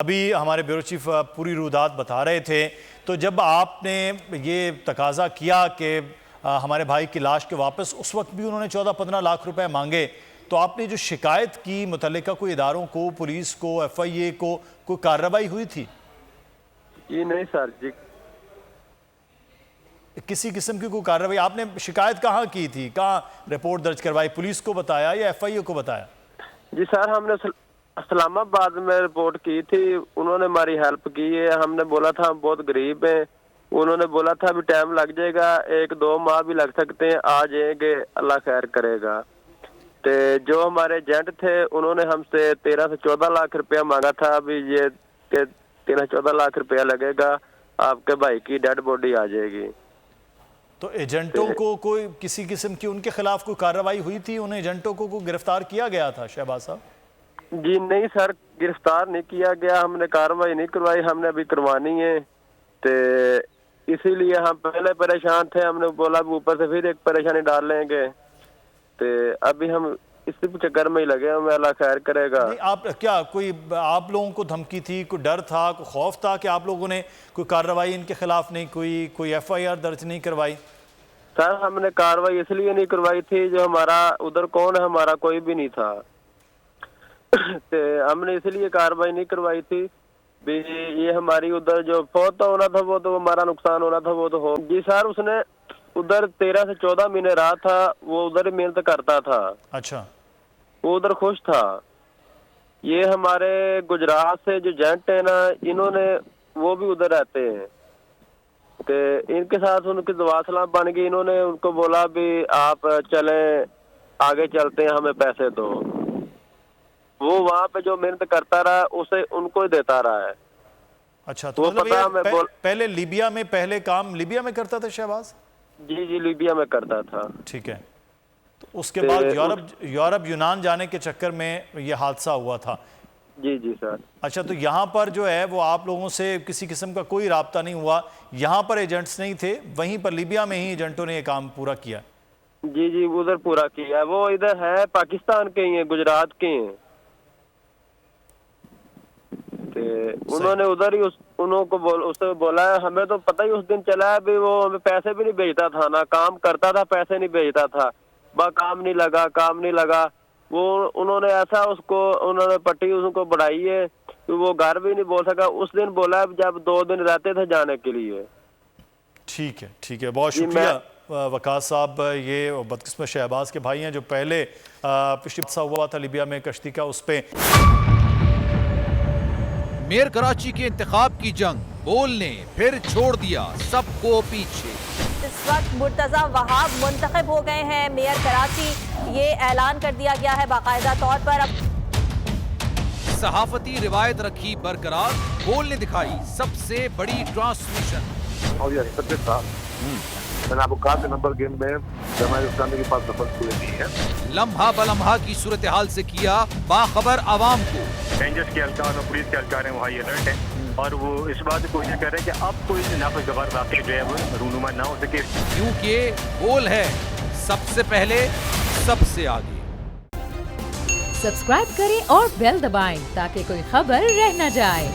ابھی ہمارے bureau chief پوری رودات بتا رہے تھے، تو جب آپ نے یہ تقاضا کیا کہ ہمارے بھائی کی لاش کے واپس، اس وقت بھی انہوں نے 14-15 لاکھ روپے مانگے، تو آپ نے جو شکایت کی متعلقہ کوئی اداروں کو، پولیس کو، ایف آئی اے کو، کوئی کارروائی ہوئی تھی؟ جی نہیں سر جی، کسی قسم کی کوئی کارروائی؟ آپ نے شکایت کہاں کی تھی؟ کہاں رپورٹ درج کروائی؟ پولیس کو بتایا یا ایف آئی اے کو بتایا؟ جی سر ہم نے اسلام آباد میں رپورٹ کی تھی، انہوں نے ہماری ہیلپ کی ہے. ہم نے بولا تھا ہم بہت غریب ہیں، انہوں نے بولا تھا ابھی ٹائم لگ جائے گا، 1-2 ماہ بھی لگ سکتے ہیں، آ جائیں گے، اللہ خیر کرے گا. جو ہمارے ایجنٹ تھے انہوں نے ہم سے 13 سے 14 لاکھ روپیہ مانگا تھا. ابھی یہ کہ 13-14 لاکھ روپیہ لگے گا، آپ کے بھائی کی ڈیڈ باڈی آ جائے گی. تو ایجنٹوں کو کوئی کسی قسم کی ان کے خلاف کوئی کارروائی ہوئی تھی؟ ان ایجنٹوں کو کوئی گرفتار کیا گیا تھا شہباز صاحب؟ جی نہیں سر، گرفتار نہیں کیا گیا، ہم نے کارروائی نہیں کروائی، ہم نے ابھی کروانی ہے. اسی لیے ہم پہلے پریشان تھے، ہم نے بولا اوپر سے پھر ایک پریشانی ڈال لیں گے. ابھی ہم اسی چکر میں ہی لگے ہمیں، اللہ خیر کرے گا. نہیں، آپ کیا کوئی آپ لوگوں کو دھمکی تھی، کوئی ڈر تھا، کوئی خوف تھا کہ آپ لوگوں نے کوئی کارروائی ان کے خلاف نہیں، کوئی ایف آئی آر درج نہیں کروائی؟ سر ہم نے کارروائی اس لیے نہیں کروائی تھی، جو ہمارا ادھر کون ہے، ہمارا کوئی بھی نہیں تھا. ہم نے اس لیے کارروائی نہیں کروائی تھی بھی یہ ہماری ادھر جو فوت ہونا تھا وہ تو ہمارا نقصان ہونا تھا وہ تو ہو. جی سر اس نے ادھر 13 سے 14 مہینے رہا تھا، وہ ادھر محنت کرتا تھا. اچھا، وہ ادھر خوش تھا. یہ ہمارے گجرات سے جو ایجنٹ ہیں نا، انہوں نے وہ بھی ادھر رہتے ہیں، ان کے ساتھ ان کی دواصلہ بن گئی. انہوں نے ان کو بولا بھی آپ چلیں آگے چلتے ہیں، ہمیں پیسے دو. وہ وہاں پہ جو محنت کرتا رہا اسے ان کو ہی دیتا رہا ہے. اچھا، تو مطلب یہ پہلے لیبیا میں پہلے کام لیبیا میں کرتا تھا شہباز؟ جی لیبیا میں کرتا تھا. ٹھیک ہے، تو اس کے بعد یورپ یونان جانے کے چکر میں یہ حادثہ ہوا تھا؟ جی سر. اچھا، تو یہاں پر جو ہے وہ آپ لوگوں سے کسی قسم کا کوئی رابطہ نہیں ہوا؟ یہاں پر ایجنٹس نہیں تھے، وہیں پر لیبیا میں ہی ایجنٹوں نے یہ کام پورا کیا؟ جی ادھر پورا کیا. وہ ادھر ہے پاکستان کے ہی ہیں، گجرات کے ہیں. انہوں نے ادھر ہی انہوں کو اسے بولا ہے، ہمیں تو پتہ ہی اس دن چلا ہے بھی وہ ہمیں پیسے بھی نہیں بھیجتا تھا، نہ کام کرتا تھا، پیسے نہیں بھیجتا تھا. کام نہیں لگا. وہ انہوں نے ایسا اس کو انہوں نے پٹی اس کو بڑھائی ہے کہ وہ گھر بھی نہیں بول سکا. اس دن بولا جب 2 دن رہتے تھے جانے کے لیے. ٹھیک ہے، بہت شکریہ وقاص صاحب. یہ بدقسمت شہباز کے بھائی ہیں جو پہلے پچھلی حادثہ ہوا تھا لیبیا میں کشتی کا، اس پہ میئر کراچی کے انتخاب کی جنگ، بول نے پھر چھوڑ دیا سب کو پیچھے. اس وقت مرتضی وہاب منتخب ہو گئے ہیں میئر کراچی، یہ اعلان کر دیا گیا ہے باقاعدہ طور پر. صحافتی روایت رکھی برقرار، بول نے دکھائی سب سے بڑی ٹرانسمیشن. اور یہ حقیقت تھا، میں نے آپ کو کہا کہ نمبر گیم میں جماعت اسلامی کے پاس نمبر پورے نہیں ہے. لمحہ بلمحہ کی صورتحال سے کیا باخبر عوام کو. رینجرز کے اہلکار اور پولیس کے اہلکار ہیں وہ ہائی الرٹ ہیں، اور وہ اس بات کی کوشش کر رہے ہیں کہ اب کوئی ناخوشگوار واقعہ جو ہے وہ رونما نہ ہو سکے. کیونکہ بول ہے سب سے پہلے سب سے آگے. سبسکرائب کریں اور بیل دبائیں تاکہ کوئی خبر رہ نہ جائے.